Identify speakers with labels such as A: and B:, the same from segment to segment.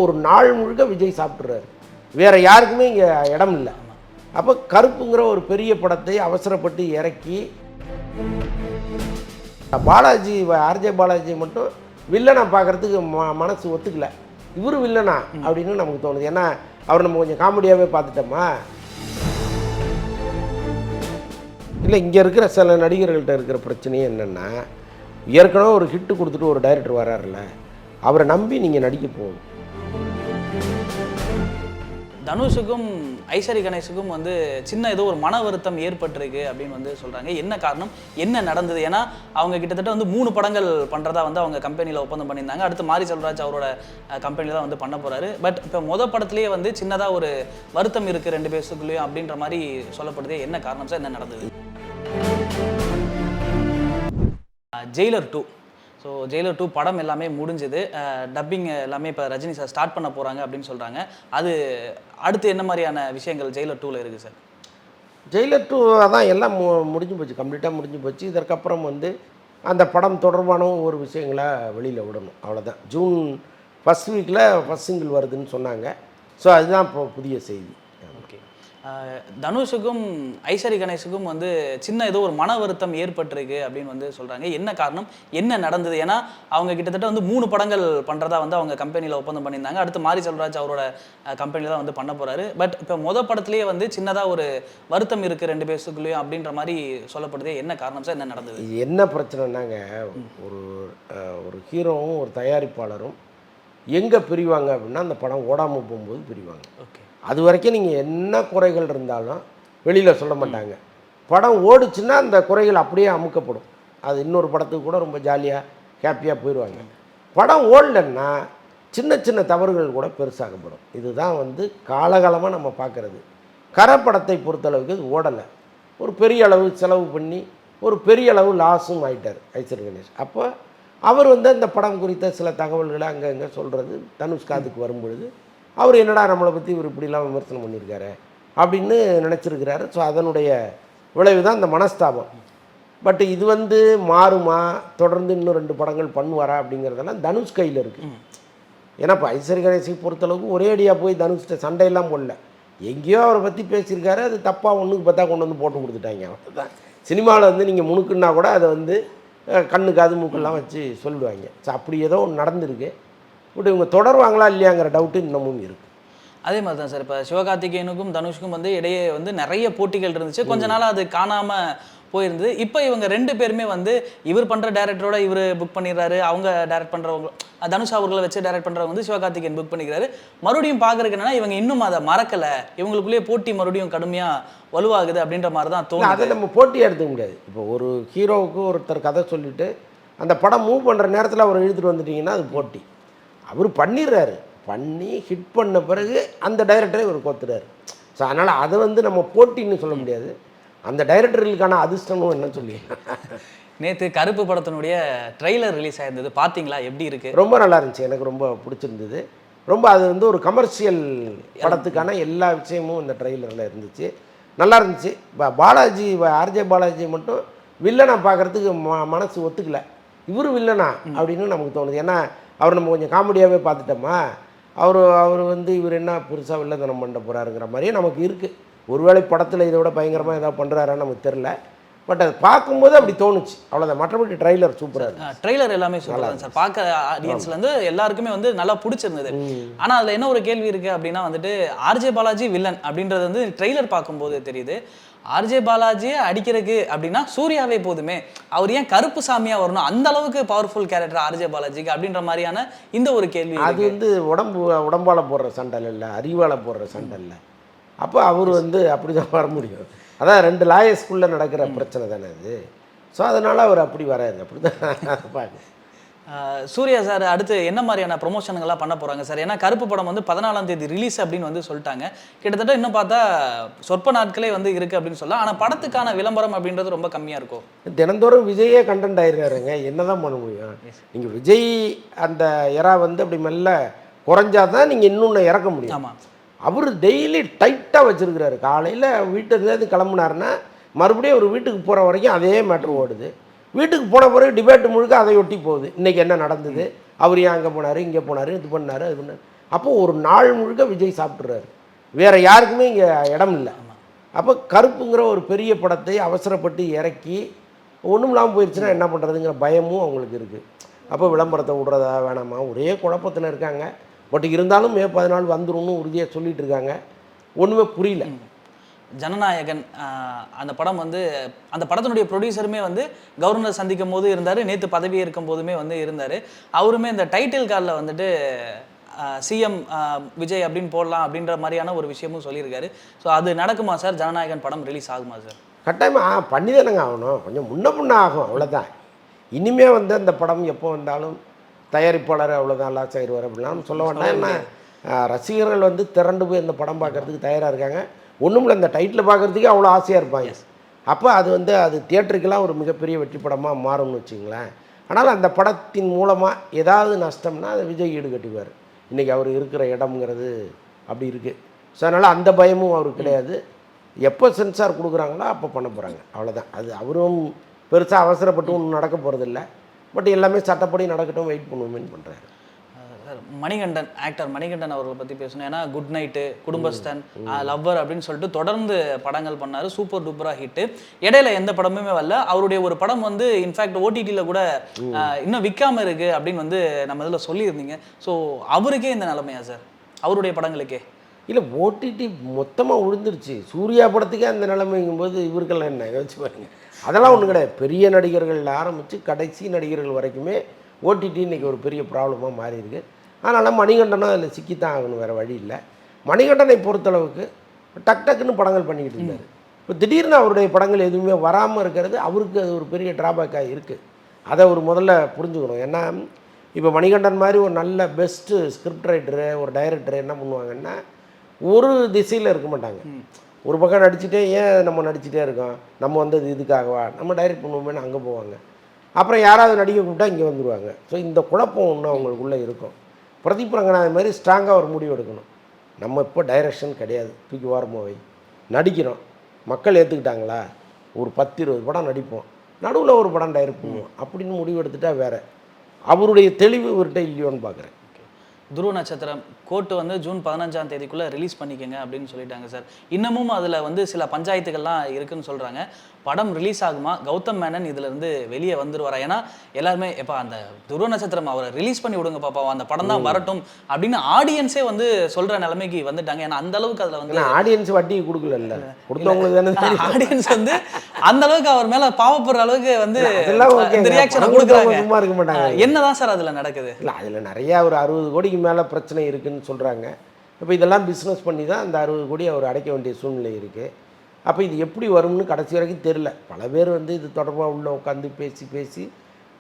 A: ஒரு நாள் முழுக்க விஜய் சாப்பிட்றாரு, வேறு யாருக்குமே இங்கே இடம் இல்லை. அப்போ கருப்புங்கிற ஒரு பெரிய படத்தை அவசரப்பட்டு இறக்கி பாலாஜி ஆர்ஜே பாலாஜி மட்டும் வில்லனா பார்க்குறதுக்கு மனசு ஒத்துக்கல. இவரு வில்லனா அப்படின்னு நமக்கு தோணுது. ஏன்னா அவர் நம்ம கொஞ்சம் காமெடியாகவே பார்த்துட்டோமா. இல்லை, இங்கே இருக்கிற சில நடிகர்கள்ட்ட இருக்கிற பிரச்சனையே என்னென்னா, ஏற்கனவே ஒரு ஹிட்டு கொடுத்துட்டு ஒரு டைரக்டர் வராருல்ல, அவரை நம்பி நீங்கள் நடிக்க போகணும்.
B: தனுஷுக்கும் ஐஸ்வரி கணேஷுக்கும் வந்து சின்ன ஏதோ ஒரு மன வருத்தம் ஏற்பட்டிருக்கு அப்படின்னு வந்து சொல்கிறாங்க. என்ன காரணம், என்ன நடந்தது? ஏன்னா அவங்க கிட்டத்தட்ட வந்து 3 படங்கள் பண்ணுறதா வந்து அவங்க கம்பெனியில் ஒப்பந்தம் பண்ணியிருந்தாங்க. அடுத்து மாரி செல்வராஜ் அவரோட கம்பெனியில் தான் வந்து பண்ண போகிறாரு. பட் இப்போ படத்துலேயே வந்து சின்னதாக ஒரு வருத்தம் இருக்குது 2 பேருக்குள்ளேயும் அப்படின்ற மாதிரி சொல்லப்படுது. என்ன காரணம் சார், என்ன நடந்தது? ஜெயிலர் 2. ஸோ ஜெயிலர் 2 படம் எல்லாமே முடிஞ்சது. டப்பிங் எல்லாமே இப்போ ரஜினி சார் ஸ்டார்ட் பண்ண போகிறாங்க அப்படின்னு சொல்கிறாங்க. அது அடுத்து என்ன மாதிரியான விஷயங்கள் ஜெயிலர் 2ல் இருக்குது சார்?
A: ஜெயிலர் 2 அதான் எல்லாம் முடிஞ்சு போச்சு, கம்ப்ளீட்டாக முடிஞ்சு போச்சு. இதற்கப்புறம் வந்து அந்த படம் தொடர்பான ஒரு விஷயங்களை வெளியில் விடணும், அவ்வளோதான். ஜூன் ஃபஸ்ட் வீக்கில் ஃபஸ்ட் சிங்கிள் வருதுன்னு சொன்னாங்க. ஸோ அதுதான் இப்போ புதிய செய்தி.
B: ஓகே. தனுஷுக்கும் ஐஸ்வரி கணேஷுக்கும் வந்து சின்ன ஏதோ ஒரு மன வருத்தம் ஏற்பட்டிருக்கு அப்படின்னு வந்து சொல்கிறாங்க. என்ன காரணம், என்ன நடந்தது? ஏன்னா அவங்க கிட்டத்தட்ட வந்து 3 படங்கள் பண்ணுறதா வந்து அவங்க கம்பெனியில் ஒப்பந்தம் பண்ணியிருந்தாங்க. அடுத்து மாரி செல்வராஜ் அவரோட கம்பெனியில் தான் வந்து பண்ண போகிறாரு. பட் இப்போ படத்துலேயே வந்து சின்னதாக ஒரு வருத்தம் இருக்குது 2 பேருக்குள்ளேயும் அப்படின்ற மாதிரி சொல்லப்படுது. என்ன காரணம் சார், என்ன நடந்தது?
A: இது என்ன பிரச்சனைனாங்க, ஒரு ஹீரோவும் ஒரு தயாரிப்பாளரும் எங்கே பிரிவாங்க அப்படின்னா, அந்த படம் ஓடாமல் போகும்போது பிரிவாங்க.
B: ஓகே.
A: அது வரைக்கும் நீங்கள் என்ன குறைகள் இருந்தாலும் வெளியில் சொல்ல மாட்டாங்க. படம் ஓடுச்சுன்னா அந்த குறைகள் அப்படியே அமுக்கப்படும். அது இன்னொரு படத்துக்கு கூட ரொம்ப ஜாலியாக ஹாப்பியாக போயிடுவாங்க. படம் ஓடலன்னா சின்ன சின்ன தவறுகள் கூட பெருசாகப்படும். இதுதான் வந்து காலகாலமாக நம்ம பார்க்குறது. படத்தை பொறுத்தளவுக்கு இது ஓடலை, ஒரு பெரிய அளவு செலவு பண்ணி ஒரு பெரிய அளவு லாஸும் ஆகிட்டார் ஐஸ்வரி கணேஷ். அப்போ அவர் வந்து அந்த படம் குறித்த சில தகவல்களை அங்கே சொல்கிறது தனுஷ் காதுக்கு வரும்பொழுது அவர் என்னடா நம்மளை பற்றி இவர் இப்படிலாம் விமர்சனம் பண்ணியிருக்காரு அப்படின்னு நினச்சிருக்கிறாரு. ஸோ அதனுடைய விளைவு தான் இந்த மனஸ்தாபம். பட் இது வந்து மாறுமா, தொடர்ந்து இன்னும் 2 படங்கள் பண்ணுவாரா அப்படிங்கிறதெல்லாம் தனுஷ் கையில் இருக்குது. ஏன்னா இப்போ ஐஸ்வரி கணேஷை பொறுத்தளவுக்கு ஒரே அடியாக போய் தனுஷ்கிட்ட சண்டையெல்லாம் போடல, எங்கேயோ அவரை பற்றி பேசியிருக்காரு, அது தப்பாக ஒன்றுக்கு பார்த்தா கொண்டு வந்து போட்டு கொடுத்துட்டாங்க. அவ்வளோதான். சினிமாவில் வந்து நீங்கள் முணுக்குன்னா கூட அதை வந்து கண்ணு காது மூக்கெல்லாம் வச்சு சொல்லிடுவாங்க. ஸோ அப்படி ஏதோ ஒன்று நடந்திருக்கு. பட் இவங்க தொடர்வாங்களா இல்லையாங்கிற டவுட்டு இன்னமும் இருக்குது.
B: அதே மாதிரி தான் சார், இப்போ சிவகார்த்திகேயனுக்கும் தனுஷுக்கும் வந்து இடையே வந்து நிறைய போட்டிகள் இருந்துச்சு. கொஞ்ச நாள் அது காணாமல் போயிருந்தது. இப்போ இவங்க 2 பேருமே வந்து இவர் பண்ணுற டேரக்டரோட இவர் புக் பண்ணிடுறாரு, அவங்க டேரக்ட் பண்ணுறவங்க தனுஷ் அவர்களை வச்சு டேரக்ட் பண்ணுறவங்க வந்து சிவகார்த்திகேயன் புக் பண்ணிக்கிறாரு. மறுபடியும் பார்க்குறதுக்கு என்னன்னா, இவங்க இன்னும் அதை மறக்கலை, இவங்களுக்குள்ளேயே போட்டி மறுபடியும் கடுமையாக வலுவாகுது அப்படின்ற மாதிரி தான் தோணும். அதை
A: நம்ம போட்டியாக எடுத்துக்க முடியாது. இப்போ ஒரு ஹீரோவுக்கு ஒருத்தர் கதை சொல்லிவிட்டு அந்த படம் மூவ் பண்ணுற நேரத்தில் அவர் இழுத்துட்டு வந்துட்டிங்கன்னா அது போட்டி. அவர் பண்ணிடுறாரு, பண்ணி ஹிட் பண்ண பிறகு அந்த டைரக்டரை இவர் கோத்துறாரு. ஸோ அதனால் அதை வந்து நம்ம போட்டின்னு சொல்ல முடியாது. அந்த டைரக்டர்களுக்கான அதிர்ஷ்டமும் என்ன சொல்லி.
B: நேற்று கருப்பு படத்தினுடைய ட்ரெய்லர் ரிலீஸ் ஆயிருந்தது, பார்த்தீங்களா? எப்படி இருக்குது?
A: ரொம்ப நல்லா இருந்துச்சு, எனக்கு ரொம்ப பிடிச்சிருந்தது. ரொம்ப அது வந்து ஒரு கமர்ஷியல் படத்துக்கான எல்லா விஷயமும் இந்த ட்ரெய்லரில் இருந்துச்சு, நல்லா இருந்துச்சு. பாலாஜி ஆர்ஜே பாலாஜி மட்டும் வில்லனா பார்க்குறதுக்கு மனசு ஒத்துக்கல. இவரு வில்லனா அப்படின்னு நமக்கு தோணுது. ஏன்னா அவர் நம்ம கொஞ்சம் காமெடியாகவே பார்த்துட்டோமா. அவர் வந்து இவர் என்ன பெருசாக வில்லத்தனம் பண்ண போகிறாருங்கிற மாதிரியே நமக்கு இருக்குது. ஒருவேளை படத்தில் இதை விட பயங்கரமாக ஏதாவது பண்ணுறாரான்னு நமக்கு தெரில. பட் அதை பார்க்கும்போது அப்படி தோணுச்சு, அவ்வளோதான். மற்றபடி ட்ரெய்லர் சூப்பராக இருக்குது.
B: ட்ரெய்லர் எல்லாமே சூப்பராக இருந்துச்சு சார். பார்க்க ஆடியன்ஸ்லேருந்து எல்லாருக்குமே வந்து நல்லா பிடிச்சிருந்தது. ஆனால் அதில் என்ன ஒரு கேள்வி இருக்குது அப்படின்னா வந்துட்டு, ஆர்ஜே பாலாஜி வில்லன் அப்படின்றது வந்து ட்ரெய்லர் பார்க்கும்போது தெரியுது. ஆர்ஜே பாலாஜியை அடிக்கிறதுக்கு அப்படின்னா சூர்யாவே போதுமே, அவர் ஏன் கருப்பு சாமியாக வரணும்? அந்த அளவுக்கு பவர்ஃபுல் கேரக்டர் ஆர்ஜே பாலாஜிக்கு அப்படின்ற மாதிரியான இந்த ஒரு கேள்வி.
A: அது வந்து உடம்பால் போடுற சண்டை இல்லை, அறிவால் போடுற சண்டை இல்லை. அப்போ அவர் வந்து அப்படி தான் வர முடியும். அதான் 2 லாயர்ஸ்குள்ளே நடக்கிற பிரச்சனை தானே அது. ஸோ அதனால் அவர் அப்படி வராது, அப்படி தான் பார்க்க.
B: சூர்யா சார் அடுத்து என்ன மாதிரியான ப்ரொமோஷனுங்கள்லாம் பண்ண போகிறாங்க சார்? ஏன்னா கருப்பு படம் வந்து 14ஆம் தேதி ரிலீஸ் அப்படின்னு வந்து சொல்லிட்டாங்க. கிட்டத்தட்ட இன்னும் பார்த்தா சொற்ப நாட்களே வந்து இருக்குது அப்படின்னு சொல்லலாம். ஆனால் படத்துக்கான விளம்பரம் அப்படின்றது ரொம்ப கம்மியாக இருக்கும்.
A: தினந்தோறும் விஜயே கண்டென்ட் ஆகிருக்காருங்க, என்ன தான் பண்ண முடியும்? நீங்கள் விஜய் அந்த எரா வந்து அப்படி மெல்ல குறைஞ்சாதான் நீங்கள் இன்னொன்று இறக்க முடியும்.
B: ஆமாம்,
A: அவர் டெய்லி டைட்டாக வச்சுருக்கிறாரு. காலையில் வீட்டிலேருந்து கிளம்புனாருன்னா மறுபடியும் அவர் வீட்டுக்கு போகிற வரைக்கும் அதே மேட்ரு ஓடுது. வீட்டுக்கு போன பிறகு டிபேட் முழுக்க அதை ஒட்டி போகுது. இன்றைக்கி என்ன நடந்தது, அவர் ஏன் அங்கே போனார், இங்கே போனார், இது பண்ணார், அது பண்ணார். அப்போ ஒரு நாள் முழுக்க விஜய் சாப்பிட்றாரு, வேறு யாருக்குமே இங்கே இடம் இல்லை. அப்போ கருப்புங்கிற ஒரு பெரிய படத்தை அவசரப்பட்டு இறக்கி ஒன்றும் இல்லாமல் போயிடுச்சுன்னா என்ன பண்ணுறதுங்கிற பயமும் அவங்களுக்கு இருக்குது. அப்போ விளம்பரத்தை விட்றதா வேணாமா ஒரே குழப்பத்தில் இருக்காங்க. பட் இருந்தாலும் மே 14 வந்துரும்னு உறுதியாக சொல்லிட்டு இருக்காங்க. ஒன்றுமே புரியல.
B: ஜனநாயகன் அந்த படம் வந்து அந்த படத்தினுடைய ப்ரொடியூசருமே வந்து கவர்னர் சந்திக்கும் போது இருந்தார், நேற்று பதவி இருக்கும் போதுமே வந்து இருந்தார். அவருமே இந்த டைட்டில் கார்டில் வந்துட்டு சிஎம் விஜய் அப்படின்னு போடலாம் அப்படின்ற மாதிரியான ஒரு விஷயமும் சொல்லியிருக்காரு. ஸோ அது நடக்குமா சார்? ஜனநாயகன் படம் ரிலீஸ் ஆகுமா சார்?
A: கட்டாயமாக பண்ணி தானேங்க ஆகணும். கொஞ்சம் முன்ன ஆகும், அவ்வளோதான். இனிமே வந்து அந்த படம் எப்போ வந்தாலும் தயாரிப்பாளர் அவ்வளோதான் எல்லாம் செய்வார் அப்படிலாம் சொல்ல வேண்டாம். என்ன ரசிகர்கள் வந்து திரண்டு போய் இந்த படம் பார்க்குறதுக்கு தயாராக இருக்காங்க. ஒன்றும் இல்லை, இந்த டைட்டில் பார்க்குறதுக்கே அவ்வளோ ஆசையாக இருப்பாங்க. அப்போ அது வந்து அது தியேட்டருக்கெல்லாம் ஒரு மிகப்பெரிய வெற்றி படமாக மாறும்னு வச்சுங்களேன். ஆனால் அந்த படத்தின் மூலமாக ஏதாவது நஷ்டம்னா அதை விஜய் ஈடுகட்டுவார். இன்றைக்கி அவர் இருக்கிற இடம்ங்கிறது அப்படி இருக்குது. ஸோ அதனால் அந்த பயமும் அவருக்கு கிடையாது. எப்போ சென்சார் கொடுக்குறாங்களோ அப்போ பண்ண போகிறாங்க, அவ்வளோதான். அது அவரும் பெருசாக அவசரப்பட்டு ஒன்றும் நடக்க போகிறதில்ல. பட் எல்லாமே சட்டப்படி நடக்கட்டும், வெயிட் பண்ணுவோமேன்னு பண்ணுறாரு.
B: மணிகண்டன், ஆக்டர் மணிகண்டன் அவர்களை பற்றி பேசணும். ஏன்னா குட் நைட்டு, குடும்பஸ்தன், லவ்வர் அப்படின்னு சொல்லிட்டு தொடர்ந்து படங்கள் பண்ணார். சூப்பர் டூப்பராக ஹிட்டு. இடையில எந்த படமுமே வரல. அவருடைய ஒரு படம் வந்து இன்ஃபேக்ட் ஓடிடியில் கூட இன்னும் விற்காமல் இருக்குது அப்படின்னு வந்து நம்ம இதில் சொல்லியிருந்தீங்க. ஸோ அவருக்கே இந்த நிலைமையா சார், அவருடைய படங்களுக்கே?
A: இல்லை, ஓடிடி மொத்தமாக விழுந்துருச்சு. சூர்யா படத்துக்கே அந்த நிலைமைங்கும்போது இவருக்கெல்லாம் என்ன யோசிச்சு பாருங்க. அதெல்லாம் ஒன்றும் கிடையாது. பெரிய நடிகர்கள் ஆரம்பித்து கடைசி நடிகர்கள் வரைக்குமே ஓடிடி இன்றைக்கி ஒரு பெரிய ப்ராப்ளமாக மாறி இருக்கு. அதனால் மணிகண்டனும் அதில் சிக்கித்தான் ஆகணும், வேறு வழி இல்லை. மணிகண்டனை பொறுத்தளவுக்கு டக்குன்னு படங்கள் பண்ணிக்கிட்டு இருந்தார். இப்போ திடீர்னு அவருடைய படங்கள் எதுவுமே வராமல் இருக்கிறது அவருக்கு அது ஒரு பெரிய ட்ராபேக்காக இருக்குது. அதை ஒரு முதல்ல புரிஞ்சுக்கணும். ஏன்னா இப்போ மணிகண்டன் மாதிரி ஒரு நல்ல பெஸ்ட்டு ஸ்கிரிப்ட் ரைட்டரு, ஒரு டைரக்டரு என்ன பண்ணுவாங்கன்னா ஒரு திசையில் இருக்க மாட்டாங்க. ஒரு பக்கம் நடிச்சுட்டே ஏன் நம்ம நடிச்சுட்டே இருக்கோம், நம்ம வந்தது இதுக்காகவா, நம்ம டைரக்ட் பண்ணுவோமேனு அங்கே போவாங்க. அப்புறம் யாராவது நடிக்க கூப்பிட்டா இங்கே வந்துடுவாங்க. ஸோ இந்த குழப்பம் ஒன்று அவங்களுக்குள்ளே இருக்கும். பிரதீப் ரங்கநாதன் மாதிரி ஸ்ட்ராங்காக ஒரு முடிவு எடுக்கணும். நம்ம இப்போ டைரக்ஷன் கிடையாது, தூக்கி வாரமாவை நடிக்கிறோம், மக்கள் ஏற்றுக்கிட்டாங்களா, ஒரு 10-20 படம் நடிப்போம், நடுவில் ஒரு படம் டைரக்ட் பண்ணுவோம் அப்படின்னு முடிவு எடுத்துட்டா வேறு. அவருடைய தெளிவு இவர்கிட்ட இல்லையோன்னு பார்க்குறேன்.
B: துருவ நட்சத்திரம் கோர்ட்டு வந்து ஜூன் 15ஆம் தேதிக்குள்ளே ரிலீஸ் பண்ணிக்கங்க அப்படின்னு சொல்லிட்டாங்க சார். இன்னமும் அதில் வந்து சில பஞ்சாயத்துகள்லாம் இருக்குன்னு சொல்கிறாங்க. படம் ரிலீஸ் ஆகுமா? கௌதம் மேனன் இதிலேருந்து வெளியே வந்துடுவாரா? ஏன்னா எல்லாருமே எப்போ அந்த துருவ நட்சத்திரம் அவரை ரிலீஸ் பண்ணி விடுங்க பாப்பா, அந்த படம் தான் வரட்டும் அப்படின்னு ஆடியன்ஸே வந்து சொல்கிற நிலைமைக்கு வந்துட்டாங்க. ஏன்னா அந்த அளவுக்கு அதில் வந்து
A: ஆடியன்ஸ் வட்டி கொடுக்கல, கொடுத்தவங்களுக்கு
B: ஆடியன்ஸ் வந்து அந்த அளவுக்கு அவர் மேலே பாவப்படுற அளவுக்கு வந்து இந்த ரியாக்ஷனை கொடுக்குறாங்க.
A: சும்மா இருக்க மாட்டாங்க.
B: என்னதான் சார் அதில் நடக்குது?
A: இல்லை, அதில் நிறையா ஒரு 60 கோடிக்கு மேலே பிரச்சனை இருக்குதுன்னு சொல்கிறாங்க. இப்போ இதெல்லாம் பிஸ்னஸ் பண்ணி தான் அந்த 60 கோடி அவர் அடைக்க வேண்டிய சூழ்நிலை இருக்குது. அப்போ இது எப்படி வரும்னு கடைசி வரைக்கும் தெரில. பல பேர் வந்து இது தொடர்பாக உள்ளே உட்காந்து பேசி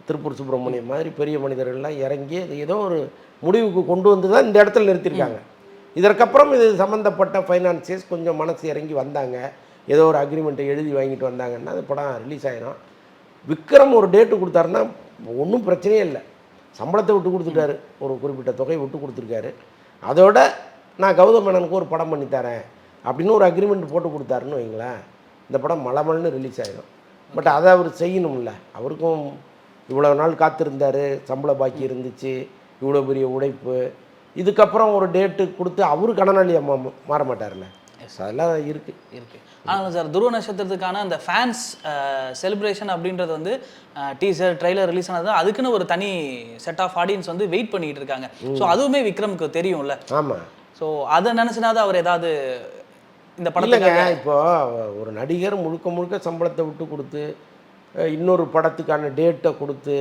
A: திருப்பூர் சுப்பிரமணியம் மாதிரி பெரிய மனிதர்கள்லாம் இறங்கி அது ஏதோ ஒரு முடிவுக்கு கொண்டு வந்து தான் இந்த இடத்துல நிறுத்தியிருக்காங்க. இதற்கப்புறம் இது சம்மந்தப்பட்ட ஃபைனான்சியர்ஸ் கொஞ்சம் மனசு இறங்கி வந்தாங்க, ஏதோ ஒரு அக்ரிமெண்ட்டை எழுதி வாங்கிட்டு வந்தாங்கன்னா அது படம் ரிலீஸ் ஆகிடும். விக்ரம் ஒரு டேட்டு கொடுத்தாருன்னா ஒன்றும் பிரச்சனையே இல்லை. சம்பளத்தை விட்டு கொடுத்துட்டாரு, ஒரு குறிப்பிட்ட தொகை விட்டு கொடுத்துருக்காரு. அதோட நான் கௌதம் மேனனுக்கு ஒரு படம் பண்ணித்தரேன் அப்படின்னு ஒரு அக்ரிமெண்ட் போட்டு கொடுத்தாருன்னு வைங்களேன், இந்த படம் மலமல்னு ரிலீஸ் ஆகிடும். பட் அதை அவர் செய்யணும்ல. அவருக்கும் இவ்வளோ நாள் காத்திருந்தார், சம்பள பாக்கி இருந்துச்சு, இவ்வளோ பெரிய உழைப்பு. இதுக்கப்புறம் ஒரு டேட்டு கொடுத்து அவரு கடனாளியாக மாற மாட்டார்ல. அதெல்லாம் இருக்குது.
B: ஆனால் சார் துருவ நட்சத்திரத்துக்கான அந்த ஃபேன்ஸ் செலிப்ரேஷன் அப்படின்றது வந்து டீசர் ட்ரெய்லர் ரிலீஸ் ஆனது அதுக்குன்னு ஒரு தனி செட் ஆஃப் ஆடியன்ஸ் வந்து வெயிட் பண்ணிட்டு இருக்காங்க. ஸோ அதுவுமே விக்ரமுக்கு தெரியும்ல.
A: ஆமாம்,
B: ஸோ அதை நினச்சினாது அவர் ஏதாவது இந்த
A: படத்துக்கு இப்போ ஒரு நடிகர் முழுக்க சம்பளத்தை விட்டு கொடுத்து இன்னொரு படத்துக்கான டேட்டை கொடுத்து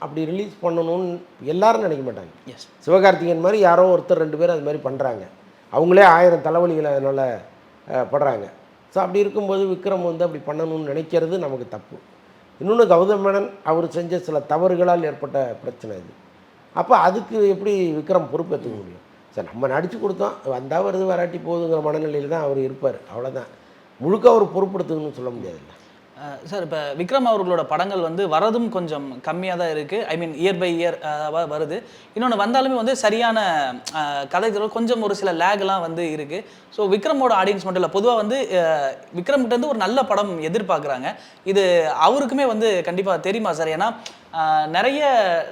A: அப்படி ரிலீஸ் பண்ணணும்னு எல்லாரும் நினைக்க மாட்டாங்க. சிவகார்த்திகேயன் மாதிரி யாரோ ஒருத்தர் 2 பேர் அது மாதிரி பண்ணுறாங்க. அவங்களே 1000 தலைவலிகளை அதனால் படுறாங்க. ஸோ அப்படி இருக்கும்போது விக்ரம் வந்து அப்படி பண்ணணும்னு நினைக்கிறது நமக்கு தப்பு. இன்னொன்று கௌதம் மேனன் அவர் செஞ்ச சில தவறுகளால் ஏற்பட்ட பிரச்சனை இது. அப்போ அதுக்கு எப்படி விக்ரம் பொறுப்பேற்றுக்க முடியும்? சார் நம்ம நடித்து கொடுத்தோம், வந்தால் வருது வராட்டி போகுதுங்கிற மனநிலையில் தான் அவர் இருப்பார், அவ்வளோதான். முழுக்க அவர் பொறுப்படுத்துக்கணும்னு சொல்ல முடியாதுல்ல.
B: சார் இப்போ விக்ரம் அவர்களோட படங்கள் வந்து வரதும் கொஞ்சம் கம்மியாக தான் இருக்குது. ஐ மீன் இயர் பை இயர் வருது. இன்னொன்று வந்தாலுமே வந்து சரியான கதை கொஞ்சம் ஒரு சில லேக்லாம் வந்து இருக்குது. ஸோ விக்ரமோட ஆடியன்ஸ் மட்டும் இல்லை, பொதுவாக வந்து விக்ரம்கிட்ட வந்து ஒரு நல்ல படம் எதிர்பார்க்குறாங்க. இது அவருக்குமே வந்து கண்டிப்பாக தெரியுமா சார்? ஏன்னா நிறைய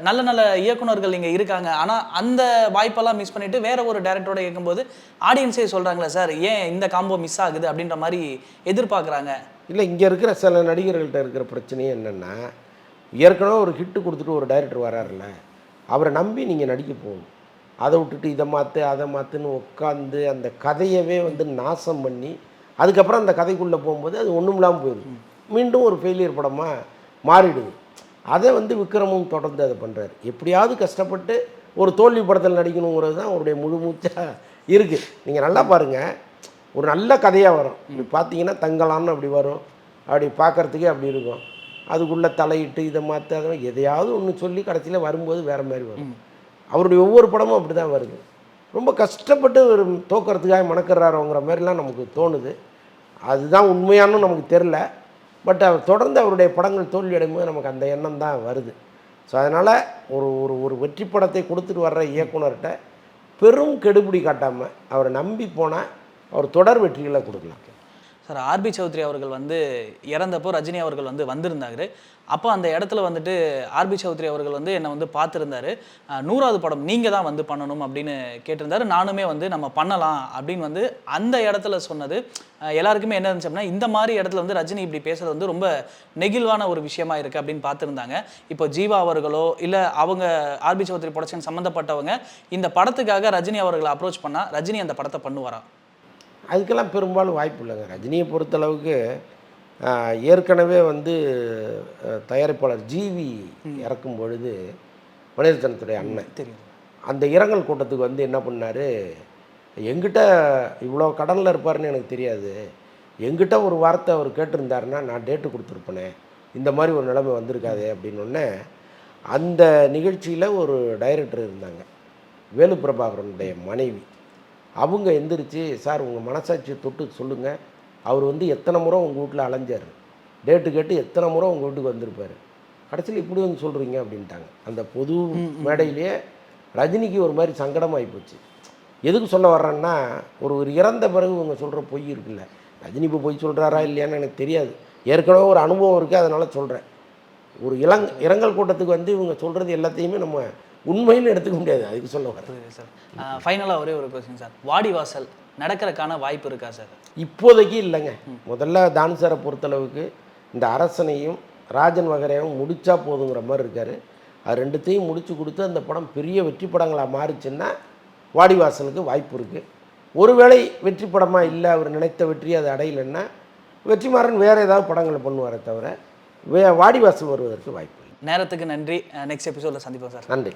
B: நல்ல நல்ல இயக்குனர்கள் இங்கே இருக்காங்க. ஆனால் அந்த வாய்ப்பெல்லாம் மிஸ் பண்ணிவிட்டு வேற ஒரு டேரக்டரோட இயக்கும்போது ஆடியன்ஸே சொல்கிறாங்களே சார், ஏன் இந்த காம்போ மிஸ் ஆகுது அப்படின்ற மாதிரி எதிர்பார்க்குறாங்க.
A: இல்லை, இங்கே இருக்கிற சில நடிகர்கள்ட்ட இருக்கிற பிரச்சனையே என்னென்னா, ஏற்கனவே ஒரு ஹிட்டு கொடுத்துட்டு ஒரு டைரக்டர் வராருல்ல, அவரை நம்பி நீங்கள் நடிக்க போகணும். அதை விட்டுட்டு இதை மாற்று அதை மாற்றுன்னு உட்காந்து அந்த கதையவே வந்து நாசம் பண்ணி அதுக்கப்புறம் அந்த கதைக்குள்ளே போகும்போது அது ஒன்றும் இல்லாமல் போயிடுது. மீண்டும் ஒரு ஃபெயிலியர் படமாக மாறிடுது. அதை வந்து விக்ரமும் தொடர்ந்து அதை பண்ணுறாரு. எப்படியாவது கஷ்டப்பட்டு ஒரு தோல்வி படத்தில் நடிக்கணுங்கிறது தான் அவருடைய முழு மூச்சாக இருக்குது. நீங்கள் நல்லா பாருங்கள், ஒரு நல்ல கதையாக வரும். இப்படி பார்த்தீங்கன்னா தங்கலான்னு அப்படி வரும், அப்படி பார்க்குறதுக்கே அப்படி இருக்கும். அதுக்குள்ளே தலையிட்டு இதை மாற்ற அதை எதையாவது ஒன்று சொல்லி கடைசியில் வரும்போது வேறு மாதிரி வரும். அவருடைய ஒவ்வொரு படமும் அப்படி தான் வருது. ரொம்ப கஷ்டப்பட்டு ஒரு தோக்கிறதுக்காக மணக்கிறாரோங்கிற மாதிரிலாம் நமக்கு தோணுது. அதுதான் உண்மையானு நமக்கு தெரில. பட் அவர் தொடர்ந்து அவருடைய படங்கள் தோல்வி அடையும்போது நமக்கு அந்த எண்ணம் தான் வருது. ஸோ அதனால் ஒரு ஒரு ஒரு வெற்றி படத்தை கொடுத்துட்டு வர்ற இயக்குனர்கிட்ட பெரும் கெடுபிடி காட்டாமல் அவரை நம்பி போனால் அவர் தொடர் வெற்றிகளை கொடுக்கலாம்.
B: சார், ஆர்பி சௌத்ரி அவர்கள் வந்து இறந்தப்போ ரஜினி அவர்கள் வந்து வந்திருந்தாரு. அப்போ அந்த இடத்துல வந்துட்டு ஆர்பி சௌத்ரி அவர்கள் வந்து என்னை வந்து பார்த்துருந்தாரு. 100வது படம் நீங்கள் தான் வந்து பண்ணணும் அப்படின்னு கேட்டிருந்தாரு. நானுமே வந்து நம்ம பண்ணலாம் அப்படின்னு வந்து அந்த இடத்துல சொன்னது எல்லாருக்குமே என்ன இருந்துச்சு அப்படின்னா, இந்த மாதிரி இடத்துல வந்து ரஜினி இப்படி பேசுறது வந்து ரொம்ப நெகிழ்வான ஒரு விஷயமா இருக்குது அப்படின்னு பார்த்துருந்தாங்க. இப்போ ஜீவா அவர்களோ இல்லை அவங்க ஆர்பி சௌத்ரி ப்ரொடக்ஷன் சம்மந்தப்பட்டவங்க இந்த படத்துக்காக ரஜினி அவர்களை அப்ரோச் பண்ணால் ரஜினி அந்த படத்தை பண்ணுவாரா?
A: அதுக்கெல்லாம் பெரும்பாலும் வாய்ப்பு இல்லைங்க. ரஜினியை பொறுத்தளவுக்கு ஏற்கனவே வந்து தயாரிப்பாளர் ஜிவி இறக்கும் பொழுது மணிரத்னத்துடைய அண்ணன்
B: தெரியும்,
A: அந்த இரங்கல் கூட்டத்துக்கு வந்து என்ன பண்ணார், எங்கிட்ட இவ்வளோ கடனில் இருப்பார்னு எனக்கு தெரியாது, எங்கிட்ட ஒரு வார்த்தை அவர் கேட்டிருந்தாருன்னா நான் டேட்டு கொடுத்துருப்பேனே, இந்த மாதிரி ஒரு நிலைமை வந்திருக்காது அப்படின்னொடனே அந்த நிகழ்ச்சியில் ஒரு டைரக்டர் இருந்தாங்க, வேலு பிரபாகரனுடைய மனைவி. அவங்க எந்திரிச்சு, சார் உங்கள் மனசாட்சியை தொட்டு சொல்லுங்கள், அவர் வந்து எத்தனை முறை உங்கள் வீட்டில் அலைஞ்சார், டேட்டு கேட்டு எத்தனை முறை உங்கள் வீட்டுக்கு வந்திருப்பார், கடைசியில் இப்படி வந்து சொல்கிறீங்க அப்படின்ட்டாங்க. அந்த பொது மேடையிலேயே ரஜினிக்கு ஒரு மாதிரி சங்கடமாகி போச்சு. எதுக்கு சொல்ல வர்றேன்னா, ஒரு இறந்த பிறகு இவங்க சொல்கிற பொய் இருக்குல்ல, ரஜினி இப்போ பொய் சொல்கிறாரா இல்லையான்னு எனக்கு தெரியாது, ஏற்கனவே ஒரு அனுபவம் இருக்குது, அதனால் சொல்கிறேன். ஒரு இரங்கல் கூட்டத்துக்கு வந்து இவங்க சொல்கிறது எல்லாத்தையுமே நம்ம உண்மைன்னு எடுத்துக்க முடியாது, அதுக்கு சொல்ல வரேன்
B: சார். ஃபைனலாக ஒரே ஒரு கொஸ்டின் சார், வாடிவாசல் நடக்கிறதுக்கான வாய்ப்பு இருக்கா சார்?
A: இப்போதைக்கு இல்லைங்க. முதல்ல தானு சாரை பொறுத்தளவுக்கு இந்த அரசனையும் ராஜன் வகைரையும் முடித்தா போதுங்கிற மாதிரி இருக்கார். அது ரெண்டுத்தையும் முடித்து கொடுத்து அந்த படம் பெரிய வெற்றி படங்களாக மாறிச்சுன்னா வாடிவாசலுக்கு வாய்ப்பு இருக்குது. ஒருவேளை வெற்றி படமாக இல்லை, அவர் நினைத்த வெற்றி அது அடையலைன்னா வெற்றிமாறன் வேறு ஏதாவது படங்களை பண்ணுவாரே தவிர வாடிவாசல் வருவதற்கு வாய்ப்பு இல்லை.
B: நேரத்துக்கு நன்றி. நெக்ஸ்ட் எபிசோடில் சந்திப்போம் சார்.
A: நன்றி.